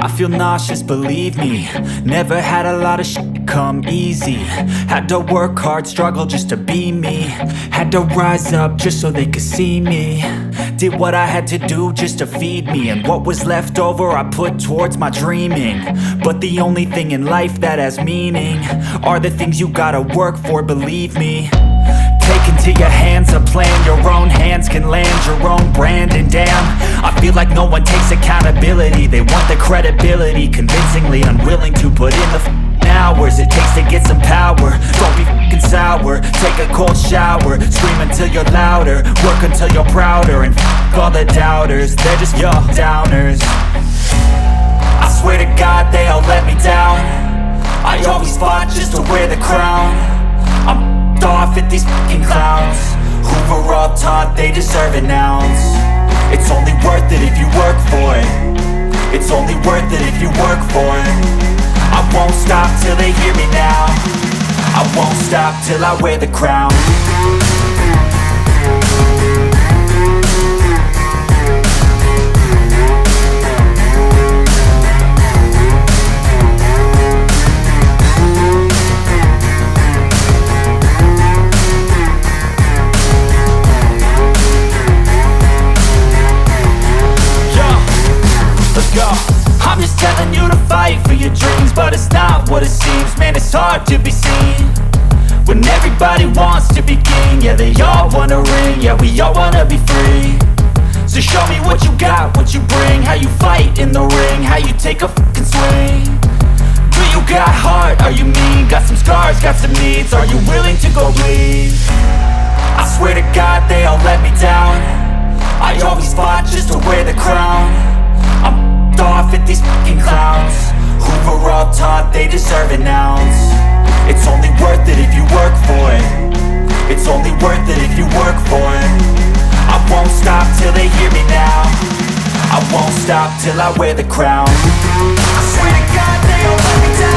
I feel nauseous, believe me. Never had a lot of shit come easy. Had to work hard, struggle just to be me. Had to rise up just so they could see me. Did what I had to do just to feed me, and what was left over I put towards my dreaming. But the only thing in life that has meaning are the things you gotta work for, believe me. Take into your hands a plan, your own hands can land your own brand. And damn, I feel like no one takes accountability. They want the credibility, convincingly unwilling to put in the hours it takes to get some power. Don't be f***ing sour, take a cold shower. Scream until you're louder, work until you're prouder. And f*** all the doubters, they're just your downers. I swear to God they all let me down. I always fought just to wear the crown. I'm off at these fucking clowns who were all taught they deserve an ounce. It's only worth it if you work for it. It's only worth it if you work for it. I won't stop till they hear me now. I won't stop till I wear the crown. I'm just telling you to fight for your dreams, but it's not what it seems. Man, it's hard to be seen when everybody wants to be king. Yeah, they all wanna ring, yeah, we all wanna be free. So show me what you got, what you bring, how you fight in the ring, how you take a fucking swing. Do you got heart, are you mean? Got some scars, got some needs, are you willing to go bleed? I swear to God they all let me down. I always fought just to wear the crown. I'm off at these fucking clowns who were all taught they deserve an ounce. It's only worth it if you work for it. It's only worth it if you work for it. I won't stop till they hear me now. I won't stop till I wear the crown. I swear to God they all let me down.